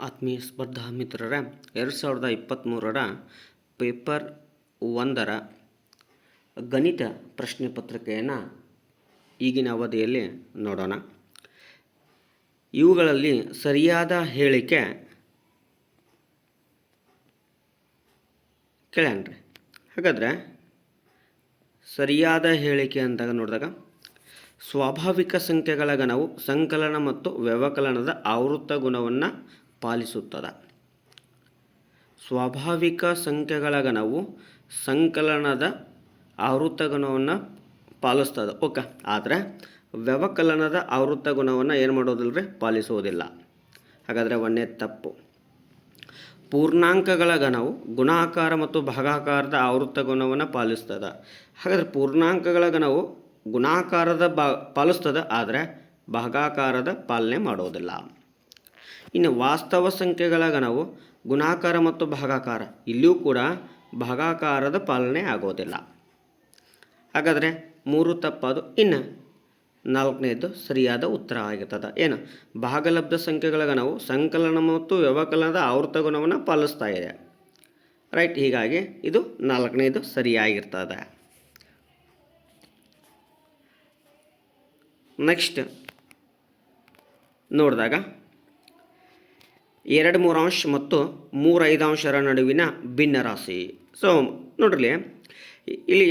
ಆತ್ಮೀಯ ಸ್ಪರ್ಧಾ ಮಿತ್ರರ 2023ರ ಪೇಪರ್ 1ರ ಗಣಿತ ಪ್ರಶ್ನೆ ಪತ್ರಿಕೆಯನ್ನು ಈಗಿನ ಅವಧಿಯಲ್ಲಿ ನೋಡೋಣ. ಇವುಗಳಲ್ಲಿ ಸರಿಯಾದ ಹೇಳಿಕೆ ಕೇಳ್ಯಾನ್ರಿ. ಹಾಗಾದರೆ ಸರಿಯಾದ ಹೇಳಿಕೆ ಅಂದಾಗ ನೋಡಿದಾಗ ಸ್ವಾಭಾವಿಕ ಸಂಖ್ಯೆಗಳ ಗಣವು ಸಂಕಲನ ಮತ್ತು ವ್ಯವಕಲನದ ಆವೃತ್ತ ಗುಣವನ್ನು ಪಾಲಿಸುತ್ತದೆ. ಸ್ವಾಭಾವಿಕ ಸಂಖ್ಯೆಗಳ ಗಣವು ಸಂಕಲನದ ಆವೃತ್ತ ಗುಣವನ್ನು ಪಾಲಿಸ್ತದೆ. ಓಕೆ, ಆದರೆ ವ್ಯವಕಲನದ ಆವೃತ್ತ ಗುಣವನ್ನು ಏನು ಮಾಡೋದಿಲ್ಲ ರೀ, ಪಾಲಿಸುವುದಿಲ್ಲ. ಹಾಗಾದರೆ ಒಂದೇ ತಪ್ಪು. ಪೂರ್ಣಾಂಕಗಳ ಗಣವು ಗುಣಾಕಾರ ಮತ್ತು ಭಾಗಾಕಾರದ ಆವೃತ್ತ ಗುಣವನ್ನು ಪಾಲಿಸ್ತದೆ. ಹಾಗಾದರೆ ಪೂರ್ಣಾಂಕಗಳ ಗಣವು ಗುಣಾಕಾರದ ಪಾಲಿಸ್ತದೆ, ಆದರೆ ಭಾಗಾಕಾರದ ಪಾಲನೆ ಮಾಡೋದಿಲ್ಲ. ಇನ್ನು ವಾಸ್ತವ ಸಂಖ್ಯೆಗಳ ಗಣವು ಗುಣಾಕಾರ ಮತ್ತು ಭಾಗಾಕಾರ, ಇಲ್ಲಿಯೂ ಕೂಡ ಭಾಗಾಕಾರದ ಪಾಲನೆ ಆಗೋದಿಲ್ಲ. ಹಾಗಾದರೆ 3 ತಪ್ಪದು. ಇನ್ನು 4ನೇದು ಸರಿಯಾದ ಉತ್ತರ ಆಗಿರ್ತದೆ. ಏನು, ಭಾಗಲಬ್ಧ ಸಂಖ್ಯೆಗಳ ಗಣವು ಸಂಕಲನ ಮತ್ತು ವ್ಯವಕಲನದ ಆವೃತ್ತ ಗುಣವನ್ನು ಪಾಲಿಸ್ತಾ ಇದೆ. ರೈಟ್, ಹೀಗಾಗಿ ಇದು 4ನೇದು ಸರಿಯಾಗಿರ್ತದೆ. ನೆಕ್ಸ್ಟ್ ನೋಡಿದಾಗ 2 ಮೂರಾಂಶ ಮತ್ತು 3 ಐದಾಂಶರ ನಡುವಿನ ಭಿನ್ನರಾಶಿ. ಸೊ ನೋಡ್ರಿ, ಇಲ್ಲಿ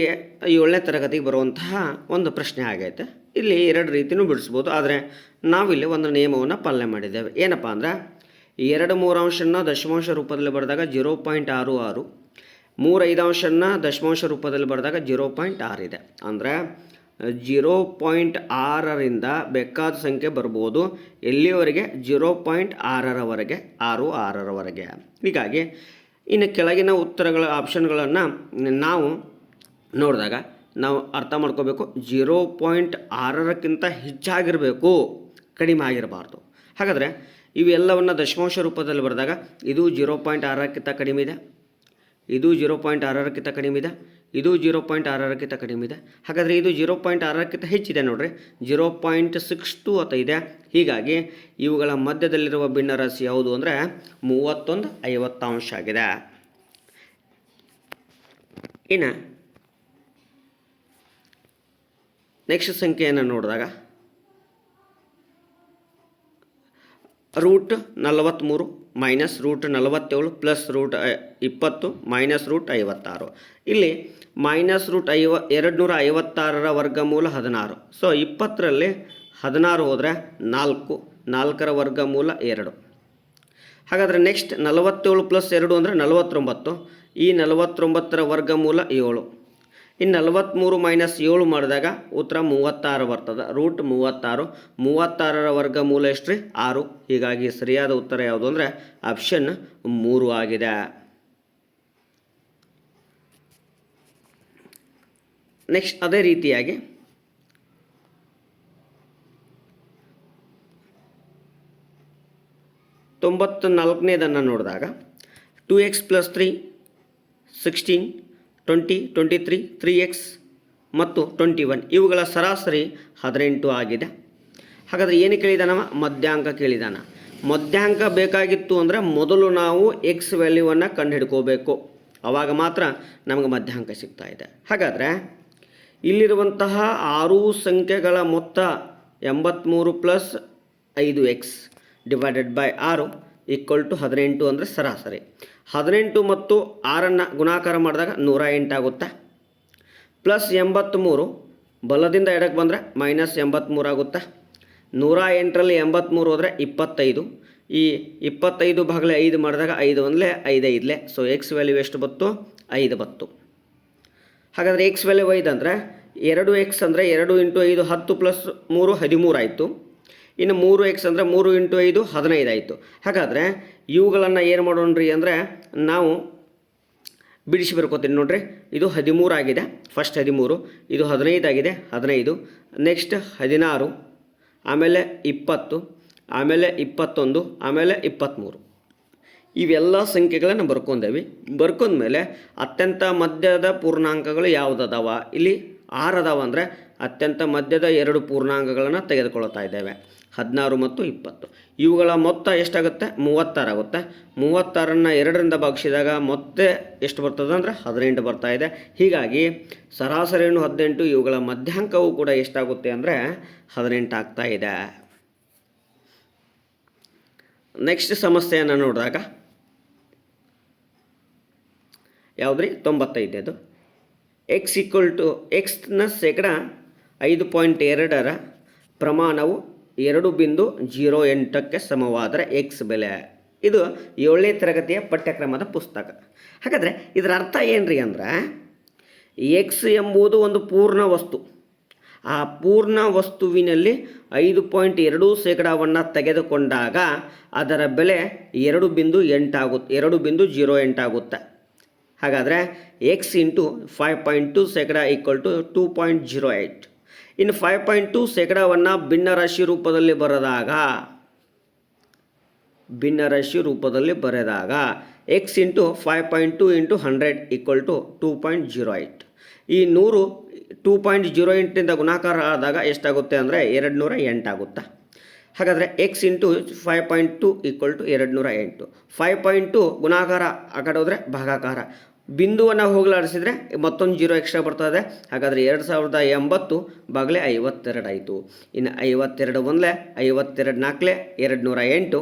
7ನೇ ತರಗತಿಗೆ ಬರುವಂತಹ ಒಂದು ಪ್ರಶ್ನೆ ಆಗೈತೆ. ಇಲ್ಲಿ 2 ರೀತಿಯೂ ಬಿಡಿಸ್ಬೋದು, ಆದರೆ ನಾವಿಲ್ಲಿ ಒಂದು ನಿಯಮವನ್ನು ಪಾಲನೆ ಮಾಡಿದ್ದೇವೆ. ಏನಪ್ಪ ಅಂದರೆ 2 ಮೂರಾಂಶನ ದಶಮಾಂಶ ರೂಪದಲ್ಲಿ ಬರೆದಾಗ 0.66, 3 ಐದಾಂಶನ ದಶಮಾಂಶ ರೂಪದಲ್ಲಿ ಬರೆದಾಗ 0.6 ಇದೆ. ಅಂದರೆ 0.6ರಿಂದ ಬೇಕಾದ ಸಂಖ್ಯೆ ಬರ್ಬೋದು. ಎಲ್ಲಿವರೆಗೆ? 0.6ರವರೆಗೆ, 6ರವರೆಗೆ. ಹೀಗಾಗಿ ಇನ್ನು ಕೆಳಗಿನ ಉತ್ತರಗಳ ಆಪ್ಷನ್ಗಳನ್ನು ನಾವು ನೋಡಿದಾಗ ನಾವು ಅರ್ಥ ಮಾಡ್ಕೋಬೇಕು. 0.6ಕ್ಕಿಂತ ಹೆಚ್ಚಾಗಿರಬೇಕು, ಕಡಿಮೆ ಆಗಿರಬಾರ್ದು. ಹಾಗಾದರೆ ಇವೆಲ್ಲವನ್ನು ದಶಮಾಂಶ ರೂಪದಲ್ಲಿ ಬರೆದಾಗ ಇದು 0.6ಕ್ಕಿಂತ ಕಡಿಮೆ ಇದೆ, ಇದು 0.6ಕ್ಕಿಂತ ಕಡಿಮೆ ಇದೆ, ಇದು 0.6ಕ್ಕಿಂತ ಕಡಿಮೆ ಇದೆ. ಹಾಗಾದರೆ ಇದು 0.6ಕ್ಕಿಂತ ಹೆಚ್ಚಿದೆ ನೋಡ್ರಿ, 0.62 ಅಂತ ಇದೆ. ಹೀಗಾಗಿ ಇವುಗಳ ಮಧ್ಯದಲ್ಲಿರುವ ಭಿನ್ನರಾಶಿ ಯಾವುದು ಅಂದರೆ 31 50 ಆಗಿದೆ. ಇನ್ನು ನೆಕ್ಸ್ಟ್ ಸಂಖ್ಯೆಯನ್ನು ನೋಡಿದಾಗ √43 ಮೈನಸ್ √47 ಪ್ಲಸ್ √20 ಮೈನಸ್ √56. ಇಲ್ಲಿ ಮೈನಸ್ √256ರ ವರ್ಗಮೂಲ 16. ಸೊ 20ರಲ್ಲಿ 16 ಹೋದರೆ 4, 4ರ ವರ್ಗಮೂಲ 2. ಹಾಗಾದರೆ ನೆಕ್ಸ್ಟ್ 47 ಪ್ಲಸ್ 2 ಅಂದರೆ 49. ಈ 49ರ ವರ್ಗಮೂಲ 7. ಇನ್ನು 43 ಮೈನಸ್ 7 ಮಾಡಿದಾಗ ಉತ್ತರ 36 ಬರ್ತದೆ. √36, 36ರ ವರ್ಗಮೂಲ ಎಷ್ಟು ರೀ? 6. ಹೀಗಾಗಿ ಸರಿಯಾದ ಉತ್ತರ ಯಾವುದು ಅಂದರೆ ಆಪ್ಷನ್ 3 ಆಗಿದೆ. ನೆಕ್ಸ್ಟ್ ಅದೇ ರೀತಿಯಾಗಿ 94ನೇದನ್ನು ನೋಡಿದಾಗ 2x + 3 16, 20, 23, 3x ಮತ್ತು 21 ಇವುಗಳ ಸರಾಸರಿ 18 ಆಗಿದೆ. ಹಾಗಾದರೆ ಏನು ಕೇಳಿದಾನವ? ಮಧ್ಯಾಂಕ ಕೇಳಿದಾನ. ಮಧ್ಯಾಂಕ ಬೇಕಾಗಿತ್ತು ಅಂದರೆ ಮೊದಲು ನಾವು ಎಕ್ಸ್ ವ್ಯಾಲ್ಯೂವನ್ನು ಕಂಡುಹಿಡ್ಕೋಬೇಕು, ಆವಾಗ ಮಾತ್ರ ನಮಗೆ ಮಧ್ಯಾಂಕ ಸಿಗ್ತಾ ಇದೆ. ಹಾಗಾದರೆ ಇಲ್ಲಿರುವಂತಹ 6 ಸಂಖ್ಯೆಗಳ ಮೊತ್ತ 83 ಪ್ಲಸ್ 5x ಡಿವೈಡೆಡ್ ಬೈ 6 = 18 ಅಂದರೆ ಸರಾಸರಿ. 18 ಮತ್ತು 6ನ್ನು ಗುಣಾಕಾರ ಮಾಡಿದಾಗ 108 ಆಗುತ್ತೆ. ಪ್ಲಸ್ 83 ಬಲದಿಂದ ಎಡಕ್ಕೆ ಬಂದರೆ ಮೈನಸ್ 83 ಆಗುತ್ತೆ. 108ರಲ್ಲಿ 83 ಹೋದರೆ 25. ಈ 25 ಭಾಗಲೆ 5 ಮಾಡಿದಾಗ 5 ಒಂದಲೇ 5 5ಲೇ. ಸೊ ಎಕ್ಸ್ ವ್ಯಾಲ್ಯೂ ಎಷ್ಟು ಬತ್ತು? 5 ಬತ್ತು. ಹಾಗಾದರೆ ಎಕ್ಸ್ ವ್ಯಾಲ್ಯೂ 5 ಅಂದರೆ 2x ಅಂದರೆ 2 × 5 10 ಪ್ಲಸ್ 3 13 ಆಯಿತು. ಇನ್ನು 3x ಅಂದರೆ 3 × 5 15 ಆಯಿತು. ಹಾಗಾದರೆ ಇವುಗಳನ್ನು ಏನು ಮಾಡೋಣ್ರಿ ಅಂದರೆ ನಾವು ಬಿಡಿಸಿ ಬರ್ಕೋತೀನಿ ನೋಡ್ರಿ. ಇದು 13 ಆಗಿದೆ, ಫಸ್ಟ್ 13. ಇದು 15 ಆಗಿದೆ, 15. ನೆಕ್ಸ್ಟ್ 16, ಆಮೇಲೆ 20, ಆಮೇಲೆ 21, ಆಮೇಲೆ 23. ಇವೆಲ್ಲ ಸಂಖ್ಯೆಗಳನ್ನು ಬರ್ಕೊಂಡೇವಿ. ಬರ್ಕೊಂಡ್ಮೇಲೆ ಅತ್ಯಂತ ಮಧ್ಯದ ಪೂರ್ಣಾಂಕಗಳು ಯಾವುದದಾವ? ಇಲ್ಲಿ 6 ಅದಾವ. ಅಂದರೆ ಅತ್ಯಂತ ಮಧ್ಯದ 2 ಪೂರ್ಣಾಂಕಗಳನ್ನು ತೆಗೆದುಕೊಳ್ತಾ ಇದ್ದೇವೆ. 16 ಮತ್ತು 20. ಇವುಗಳ ಮೊತ್ತ ಎಷ್ಟಾಗುತ್ತೆ? 36 ಆಗುತ್ತೆ. 36ನ್ನು 2ರಿಂದ ಭಾಗಿಸಿದಾಗ ಮತ್ತೆ ಎಷ್ಟು ಬರ್ತದೆ ಅಂದರೆ 18 ಬರ್ತಾ ಇದೆ. ಹೀಗಾಗಿ ಸರಾಸರಿಯನ್ನು 18, ಇವುಗಳ ಮಧ್ಯಾಂಕವು ಕೂಡ ಎಷ್ಟಾಗುತ್ತೆ ಅಂದರೆ 18 ಆಗ್ತಾ ಇದೆ. ನೆಕ್ಸ್ಟ್ ಸಮಸ್ಯೆಯನ್ನು ನೋಡಿದಾಗ ಯಾವುದ್ರಿ 95. ಎಕ್ಸ್ನ ಶೇಕಡ 5.2ರ ಪ್ರಮಾಣವು 2.08ಕ್ಕೆ ಸಮವಾದರೆ ಎಕ್ಸ್ ಬೆಲೆ. ಇದು 7ನೇ ತರಗತಿಯ ಪಠ್ಯಕ್ರಮದ ಪುಸ್ತಕ. ಹಾಗಾದರೆ ಇದರ ಅರ್ಥ ಏನ್ರಿ ಅಂದ್ರೆ, ಎಕ್ಸ್ ಎಂಬುದು ಒಂದು ಪೂರ್ಣ ವಸ್ತು. ಆ ಪೂರ್ಣ ವಸ್ತುವಿನಲ್ಲಿ 5.2% ತೆಗೆದುಕೊಂಡಾಗ ಅದರ ಬೆಲೆ 2.08 ಆಗುತ್ತೆ. ಹಾಗಾದರೆ ಎಕ್ಸ್ ಇಂಟು 5.2% ಈಕ್ವಲ್ ಟು 2.08. ಇನ್ನು 5.2%ವನ್ನು ಭಿನ್ನರಾಶಿ ರೂಪದಲ್ಲಿ ಬರೆದಾಗ x into 5.2 into 100 equal to 2.08. ಈ 100 2.08 ಗುಣಾಕಾರ ಆದಾಗ ಎಷ್ಟಾಗುತ್ತೆ ಅಂದರೆ 208 ಆಗುತ್ತೆ. ಹಾಗಾದರೆ ಎಕ್ಸ್ ಇಂಟು 5.2 ಈಕ್ವಲ್ ಟು 208. 5.2 ಗುಣಾಕಾರ ಆ ಕಡೆ ಹೋದರೆ ಭಾಗಾಕಾರ, ಬಿಂದುವನ್ನು ಹೋಗಲಾಡಿಸಿದರೆ ಮತ್ತೊಂದು 0 ಎಕ್ಸ್ಟ್ರಾ ಬರ್ತದೆ. ಹಾಗಾದರೆ 2080 ಬಾಗಿಲೆ 52 ಆಯಿತು. ಇನ್ನು 52 1 52 4 208,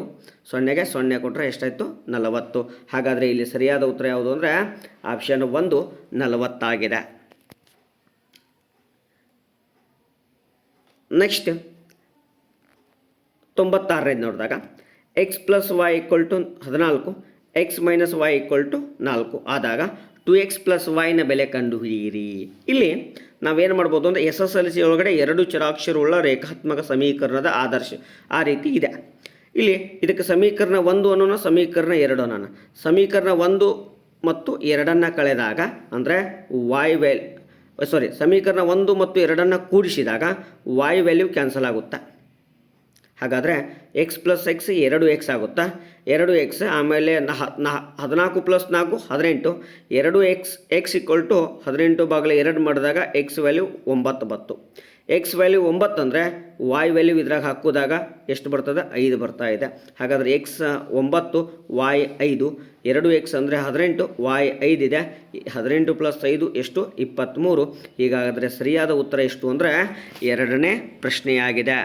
0ಗೆ 0 ಕೊಟ್ಟರೆ ಎಷ್ಟಾಯಿತು? 40. ಹಾಗಾದರೆ ಇಲ್ಲಿ ಸರಿಯಾದ ಉತ್ತರ ಯಾವುದು ಅಂದರೆ ಆಪ್ಷನ್ 1 40 ಆಗಿದೆ. ನೆಕ್ಸ್ಟ್ 96 ನೋಡಿದಾಗ x plus y equal to 14, x minus y equal to 4 ಆದಾಗ 2x ಪ್ಲಸ್ ವೈನ ಬೆಲೆ ಕಂಡುಹಿಡಿಯಿರಿ. ಇಲ್ಲಿ ನಾವೇನು ಮಾಡ್ಬೋದು ಅಂದರೆ SSLC ಒಳಗಡೆ 2 ಚರಾಕ್ಷರವುಳ್ಳ ರೇಖಾತ್ಮಕ ಸಮೀಕರಣದ ಆದರ್ಶ ಆ ರೀತಿ ಇದೆ. ಇಲ್ಲಿ ಇದಕ್ಕೆ ಸಮೀಕರಣ 1 ಅನ್ನೋಣ, ಸಮೀಕರಣ 2 ಅನ್ನೋಣ. ಸಮೀಕರಣ 1 ಮತ್ತು 2ನ್ನು ಕಳೆದಾಗ ಅಂದರೆ ಸಮೀಕರಣ 1 ಮತ್ತು 2ನ್ನು ಕೂಡಿಸಿದಾಗ y ವ್ಯಾಲ್ಯೂ ಕ್ಯಾನ್ಸಲ್ ಆಗುತ್ತೆ. ಹಾಗಾದರೆ ಎಕ್ಸ್ ಪ್ಲಸ್ ಎಕ್ಸ್ 2x ಆಗುತ್ತಾ? 2x ಆಮೇಲೆ 14 ಪ್ಲಸ್ 4 18. 2x ಈಕ್ವಲ್ ಟು 18 ಬಾಗಿಲೆ 2 ಮಾಡಿದಾಗ ಎಕ್ಸ್ ವ್ಯಾಲ್ಯೂ 9 ಬಂತು. ಎಕ್ಸ್ ವ್ಯಾಲ್ಯೂ 9 ಅಂದರೆ y ವ್ಯಾಲ್ಯೂ ಇದ್ರಾಗ ಹಾಕಿದಾಗ ಎಷ್ಟು ಬರ್ತದೆ? 5 ಬರ್ತಾ ಇದೆ. ಹಾಗಾದರೆ ಎಕ್ಸ್ 9 y 5, 2x ಅಂದರೆ 18, y 5 ಇದೆ. 18 ಪ್ಲಸ್ 5 ಎಷ್ಟು? 23. ಹೀಗಾದರೆ ಸರಿಯಾದ ಉತ್ತರ ಎಷ್ಟು ಅಂದರೆ 2ನೇ ಪ್ರಶ್ನೆಯಾಗಿದೆ.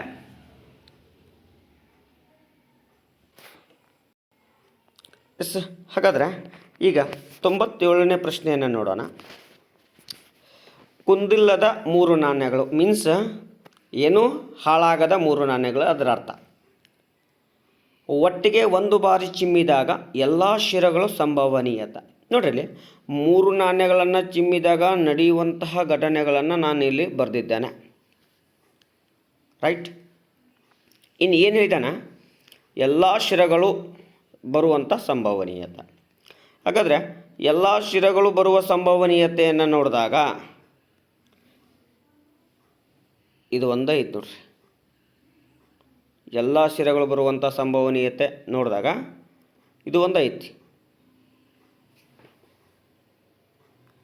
ಹಾಗಾದರೆ ಈಗ 97ನೇ ಪ್ರಶ್ನೆಯನ್ನು ನೋಡೋಣ. ಕುಂದಿಲ್ಲದ 3 ನಾಣ್ಯಗಳು ಮೀನ್ಸ್ ಏನು ಹಾಳಾಗದ 3 ನಾಣ್ಯಗಳು, ಅದರ ಅರ್ಥ ಒಟ್ಟಿಗೆ ಒಂದು ಬಾರಿ ಚಿಮ್ಮಿದಾಗ ಎಲ್ಲ ಶಿರಗಳು ಸಂಭವನೀಯತೆ. ನೋಡ್ರಿ, 3 ನಾಣ್ಯಗಳನ್ನು ಚಿಮ್ಮಿದಾಗ ನಡೆಯುವಂತಹ ಘಟನೆಗಳನ್ನು ನಾನು ಇಲ್ಲಿ ಬರೆದಿದ್ದೇನೆ. ರೈಟ್. ಇನ್ನು ಏನು ಹೇಳಿದಾನೆ? ಎಲ್ಲ ಶಿರಗಳು ಬರುವಂಥ ಸಂಭವನೀಯತೆ. ಹಾಗಾದರೆ ಎಲ್ಲ ಶಿರಗಳು ಬರುವ ಸಂಭವನೀಯತೆಯನ್ನು ನೋಡಿದಾಗ ಇದು ಒಂದೇ ಐತೆ ನೋಡ್ರಿ. ಎಲ್ಲ ಶಿರಗಳು ಬರುವಂಥ ಸಂಭವನೀಯತೆ ನೋಡಿದಾಗ ಇದು ಒಂದೇ ಐತಿ.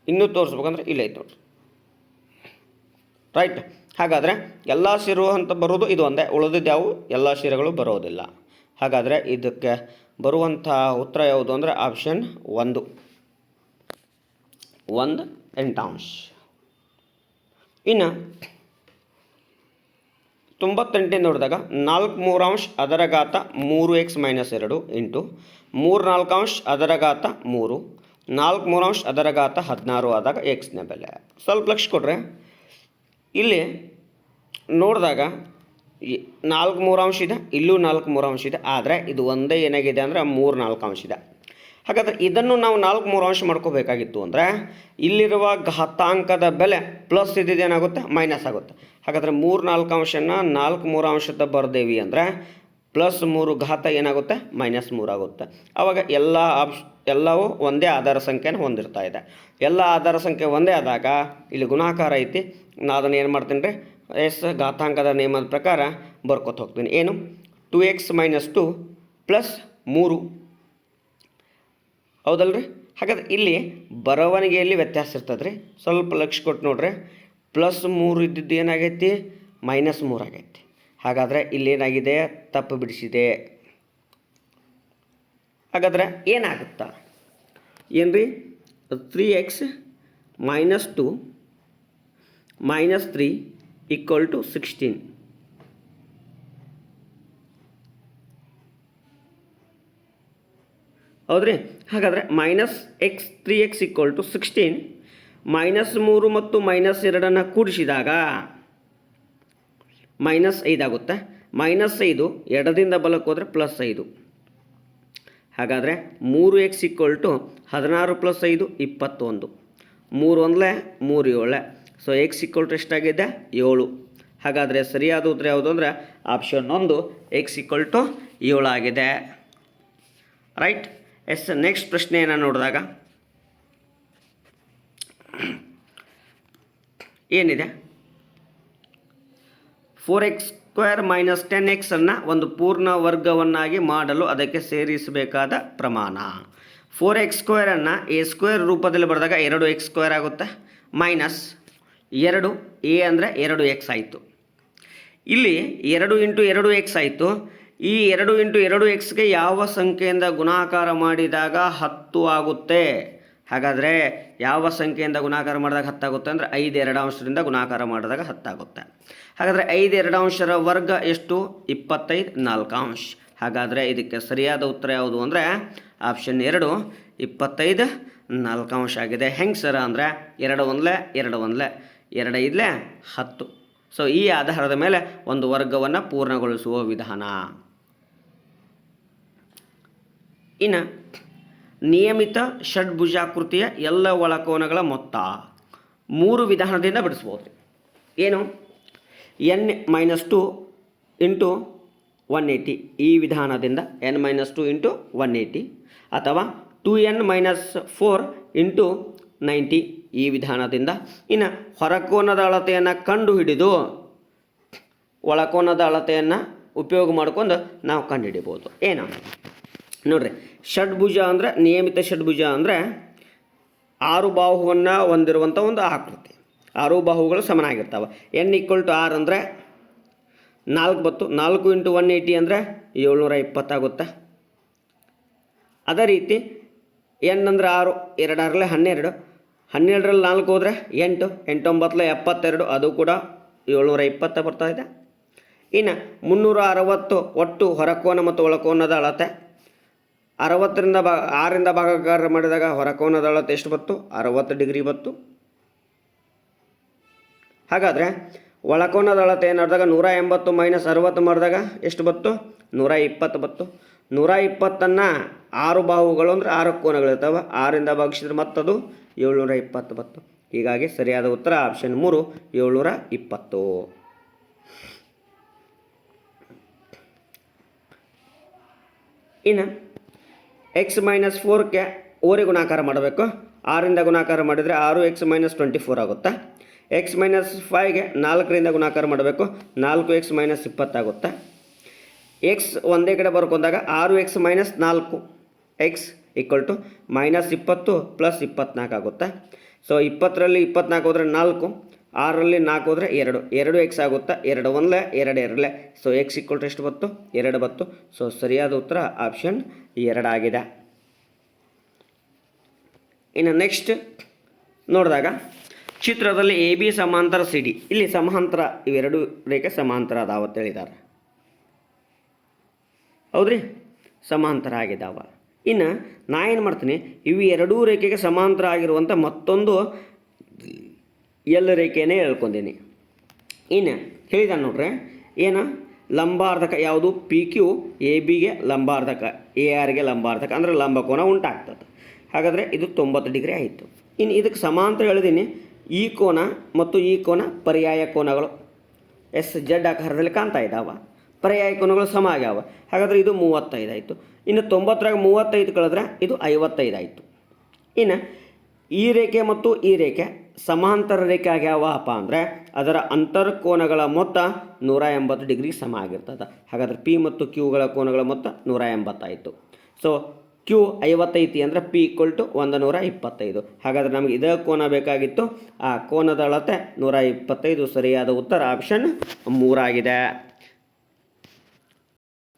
ಇನ್ನೂ ತೋರಿಸ್ಬೇಕಂದ್ರೆ ಇಲ್ಲೈತೆ ನೋಡ್ರಿ. ರೈಟ್. ಹಾಗಾದರೆ ಎಲ್ಲ ಶಿರು ಅಂತ ಬರೋದು ಇದು ಒಂದೇ, ಉಳಿದಿದ್ದು ಯಾವು ಎಲ್ಲ ಶಿರಗಳು ಬರೋದಿಲ್ಲ. ಹಾಗಾದರೆ ಇದಕ್ಕೆ ಬರುವಂಥ ಉತ್ತರ ಯಾವುದು ಅಂದರೆ ಆಪ್ಷನ್ 1 1/8. ಇನ್ನು 98 ನೋಡಿದಾಗ 4/3 ಅದರ ಘಾತ 3x - 2 ಇಂಟು 3/4 ಅದರ ಘಾತ 3, 4/3 ಅದರ ಘಾತ 16 ಆದಾಗ ಎಕ್ಸ್ನ ಬೆಲೆ. ಸ್ವಲ್ಪ ಲಕ್ಷ ಕೊಡ್ರೆ ಇಲ್ಲಿ ನೋಡಿದಾಗ 4/3 ಇದೆ, ಇಲ್ಲೂ 4/3 ಇದೆ. ಆದರೆ ಇದು ಒಂದೇ ಏನಾಗಿದೆ ಅಂದರೆ 3/4 ಇದೆ. ಹಾಗಾದರೆ ಇದನ್ನು ನಾವು 4/3 ಮಾಡ್ಕೋಬೇಕಾಗಿತ್ತು ಅಂದರೆ ಇಲ್ಲಿರುವ ಘಾತಾಂಕದ ಬೆಲೆ ಪ್ಲಸ್ ಇದೇನಾಗುತ್ತೆ? ಮೈನಸ್ ಆಗುತ್ತೆ. ಹಾಗಾದರೆ 3/4 4/3 ಬರ್ದೇವಿ ಅಂದರೆ +3 ಘಾತ ಏನಾಗುತ್ತೆ? -3 ಆಗುತ್ತೆ. ಆವಾಗ ಎಲ್ಲವೂ ಒಂದೇ ಆಧಾರ ಸಂಖ್ಯೆನ ಹೊಂದಿರ್ತಾ ಇದೆ. ಎಲ್ಲ ಆಧಾರ ಸಂಖ್ಯೆ ಒಂದೇ ಆದಾಗ ಇಲ್ಲಿ ಗುಣಾಕಾರ ಐತಿ. ನಾನು ಅದನ್ನು ಏನು ಮಾಡ್ತೀನಿ ರೀ, ಘಾತಾಂಕದ ನಿಯಮದ ಪ್ರಕಾರ ಬರ್ಕೊತ ಹೋಗ್ತೀನಿ. ಏನು? 2x - 2 + 3 ಹೌದಲ್ರಿ? ಹಾಗಾದ್ರೆ ಇಲ್ಲಿ ಬರವಣಿಗೆಯಲ್ಲಿ ವ್ಯತ್ಯಾಸ ಇರ್ತದೆ ರೀ. ಸ್ವಲ್ಪ ಲಕ್ಷ ಕೊಟ್ಟು ನೋಡ್ರಿ, +3 ಇದ್ದಿದ್ದು ಏನಾಗೈತಿ? -3 ಆಗೈತಿ. ಹಾಗಾದರೆ ಇಲ್ಲೇನಾಗಿದೆ, ತಪ್ಪು ಬಿಡಿಸಿದೆ. ಹಾಗಾದರೆ ಏನಾಗುತ್ತಾ ಏನು ರೀ, 3x - 2 - 3 = 16. ಹೌದ್ರಿ. ಹಾಗಾದರೆ -3x = 16, -3 ಮತ್ತು -2 ಕೂಡಿಸಿದಾಗ -5 ಆಗುತ್ತೆ. -5 ಎಡದಿಂದ ಬಲಕ್ಕೆ ಹೋದರೆ +5. ಹಾಗಾದರೆ 3x = 16 + 5 21. 3 1 3 7. ಸೊ x = ಎಷ್ಟಾಗಿದೆ, 7. ಹಾಗಾದರೆ ಸರಿಯಾದ ಉತ್ತರ ಯಾವುದು ಅಂದರೆ ಆಪ್ಷನ್ 1 x = 7 ಆಗಿದೆ. ರೈಟ್. ಎಸ್, ನೆಕ್ಸ್ಟ್ ಪ್ರಶ್ನೆಯನ್ನು ನೋಡಿದಾಗ ಏನಿದೆ, 4x² - 10x ಅನ್ನು ಒಂದು ಪೂರ್ಣ ವರ್ಗವನ್ನಾಗಿ ಮಾಡಲು ಅದಕ್ಕೆ ಸೇರಿಸಬೇಕಾದ ಪ್ರಮಾಣ. 4x² ಅನ್ನು a² ರೂಪದಲ್ಲಿ ಬರೆದಾಗ 2x² ಆಗುತ್ತೆ, -2 a ಅಂದರೆ 2x ಆಯಿತು. ಇಲ್ಲಿ 2 × 2x ಆಯಿತು. ಈ 2 × 2xಗೆ ಯಾವ ಸಂಖ್ಯೆಯಿಂದ ಗುಣಾಕಾರ ಮಾಡಿದಾಗ 10 ಆಗುತ್ತೆ? ಹಾಗಾದರೆ ಯಾವ ಸಂಖ್ಯೆಯಿಂದ ಗುಣಾಕಾರ ಮಾಡಿದಾಗ 10 ಆಗುತ್ತೆ ಅಂದರೆ 5 2 ಗುಣಾಕಾರ ಮಾಡಿದಾಗ 10 ಆಗುತ್ತೆ. ಹಾಗಾದರೆ 5 2 ವರ್ಗ ಎಷ್ಟು, 25 4. ಹಾಗಾದರೆ ಇದಕ್ಕೆ ಸರಿಯಾದ ಉತ್ತರ ಯಾವುದು ಅಂದರೆ ಆಪ್ಷನ್ 2 25 4 ಆಗಿದೆ. ಹೆಂಗೆ ಸರ ಅಂದರೆ 2 1 2 1 2 5 10. ಸೊ ಈ ಆಧಾರದ ಮೇಲೆ ಒಂದು ವರ್ಗವನ್ನು ಪೂರ್ಣಗೊಳಿಸುವ ವಿಧಾನ. ಇನ್ನು ನಿಯಮಿತ ಷಡ್ಭುಜಾಕೃತಿಯ ಎಲ್ಲ ಒಳಕೋನಗಳ ಮೊತ್ತ 3 ವಿಧಾನದಿಂದ ಬಿಡಿಸ್ಬೋದು. ಏನು, n-2 × 180 ಈ ವಿಧಾನದಿಂದ, n-2 × 180, ಅಥವಾ 2n - 4 × 90 ಈ ವಿಧಾನದಿಂದ. ಇನ್ನು ಹೊರಕೋನದ ಅಳತೆಯನ್ನು ಕಂಡುಹಿಡಿದು ಒಳಕೋನದ ಅಳತೆಯನ್ನು ಉಪಯೋಗ ಮಾಡ್ಕೊಂಡು ನಾವು ಕಂಡುಹಿಡಿಬೋದು. ಏನು ನೋಡ್ರಿ, ಷಡ್ಭುಜ ಅಂದರೆ, ನಿಯಮಿತ ಷಡ್ಭುಜ ಅಂದರೆ 6 ಬಾಹುವನ್ನು ಹೊಂದಿರುವಂಥ ಒಂದು ಆಕೃತಿ. 6 ಬಾಹುಗಳು ಸಮನಾಗಿರ್ತಾವೆ. n = 6 ಅಂದರೆ 4 ಬತ್ತು. 4 × 180 ಅಂದರೆ 720 ಆಗುತ್ತೆ. ಅದೇ ರೀತಿ n ಅಂದರೆ 6, 2 6 12, 12ರಲ್ಲಿ 4 ಹೋದರೆ 8, 8 9 72, ಅದು ಕೂಡ 720 ಬರ್ತಾ ಇದೆ. ಇನ್ನು 360 ಒಟ್ಟು ಹೊರಕೋನ ಮತ್ತು ಒಳಕೋನದ ಅಳತೆ. 60ರಿಂದ 6ರಿಂದ ಭಾಗಾಕಾರ ಮಾಡಿದಾಗ ಹೊರಕೋನದ ಅಳತೆ ಎಷ್ಟು ಬತ್ತು, 60 ಡಿಗ್ರಿ ಬತ್ತು. ಹಾಗಾದರೆ ಒಳಕೋನದ ಅಳತೆ ಏನಾದಾಗ 180 - 60 ಮಾಡಿದಾಗ ಎಷ್ಟು ಬತ್ತು, 120 ಬತ್ತು. 120ನ್ನು 6 ಬಾಹುಗಳು ಅಂದರೆ 6 ಕೋನಗಳಿರ್ತಾವೆ, 6ರಿಂದ ಭಾಗಿಸಿದ್ರೆ ಮತ್ತದು 720 ಬತ್ತು. ಹೀಗಾಗಿ ಸರಿಯಾದ ಉತ್ತರ ಆಪ್ಷನ್ 3 720. ಇನ್ನು x - 4ಕ್ಕೆ ಓರೆ ಗುಣಾಕಾರ ಮಾಡಬೇಕು. 6ರಿಂದ ಗುಣಾಕಾರ ಮಾಡಿದರೆ 6x - 24 ಆಗುತ್ತೆ. x - 5ಗೆ 4ರಿಂದ ಗುಣಾಕಾರ ಮಾಡಬೇಕು, 4x - 20 ಆಗುತ್ತೆ. x ಒಂದೇ ಕಡೆ ಬರ್ಕೊಂಡಾಗ 6x - 4 x = -20 + 24 ಆಗುತ್ತೆ. ಸೊ 20ರಲ್ಲಿ 24 ಹೋದರೆ 4, 6ರಲ್ಲಿ 4 ಹೋದರೆ 2, 2x ಆಗುತ್ತೆ. 2 1 2 2. ಸೊ x = ಎಷ್ಟು ಬತ್ತು, 2 ಬತ್ತು. ಸೊ ಸರಿಯಾದ ಉತ್ತರ ಆಪ್ಷನ್ 2 ಆಗಿದೆ. ಇನ್ನು ನೆಕ್ಸ್ಟ್ ನೋಡಿದಾಗ ಚಿತ್ರದಲ್ಲಿ AB ಸಮಾಂತರ CD, ಇಲ್ಲಿ ಸಮಾಂತರ, ಇವೆರಡು ರೇಖೆ ಸಮಾಂತರ ಅದಾವ ಅಂತ ಹೇಳಿದ್ದಾರೆ. ಹೌದ್ರಿ, ಸಮಾಂತರ ಆಗಿದ್ದಾವ. ಇನ್ನು ನಾ ಏನು ಮಾಡ್ತೀನಿ, ಇವು ಎರಡೂ ರೇಖೆಗೆ ಸಮಾಂತರ ಆಗಿರುವಂಥ ಮತ್ತೊಂದು ಎಲ್ ರೇಖೆಯೇ ಹೇಳ್ಕೊಂಡೀನಿ. ಇನ್ನು ಹೇಳಿದ ನೋಡ್ರಿ, ಏನು ಲಂಬಾರ್ಧಕ ಯಾವುದು, PQ ABಗೆ ಲಂಬಾರ್ಧಕ, ARಗೆ ಲಂಬಾರ್ಧಕ, ಅಂದರೆ ಲಂಬಕೋನ ಉಂಟಾಗ್ತದೆ. ಹಾಗಾದರೆ ಇದು 90 ಡಿಗ್ರಿ ಆಯಿತು. ಇನ್ನು ಇದಕ್ಕೆ ಸಮಾಂತರ ಹೇಳಿದ್ದೀನಿ, ಈ ಕೋನ ಮತ್ತು ಈ ಕೋನ ಪರ್ಯಾಯ ಕೋನಗಳು SZ ಆಕಾರದಲ್ಲಿ ಕಾಣ್ತಾ ಇದ್ದಾವೆ. ಪರ್ಯಾಯ ಕೋನಗಳು ಸಮ ಆಗ್ಯಾವ. ಹಾಗಾದರೆ ಇದು 35 ಆಯಿತು. ಇನ್ನು 90ರಾಗ 35 ಕಳೆದ್ರೆ ಇದು 55 ಆಯಿತು. ಇನ್ನು ಈ ರೇಖೆ ಮತ್ತು ಈ ರೇಖೆ ಸಮಾಂತರ ರೇಖೆ ಆಗ್ಯಾವಪ್ಪ ಅಂದರೆ ಅದರ ಅಂತರ್ಕೋನಗಳ ಮೊತ್ತ 180 ಡಿಗ್ರಿ ಸಮ ಆಗಿರ್ತದೆ. ಹಾಗಾದರೆ P ಮತ್ತು Qಗಳ ಕೋನಗಳ ಮೊತ್ತ 180 ಆಯಿತು. ಸೊ Q 55 ಅಂದರೆ P = 125. ಹಾಗಾದರೆ ನಮಗೆ ಇದೇ ಕೋನ ಬೇಕಾಗಿತ್ತು. ಆ ಕೋನದ ಅಳತೆ 125. ಸರಿಯಾದ ಉತ್ತರ ಆಪ್ಷನ್ 3 ಆಗಿದೆ.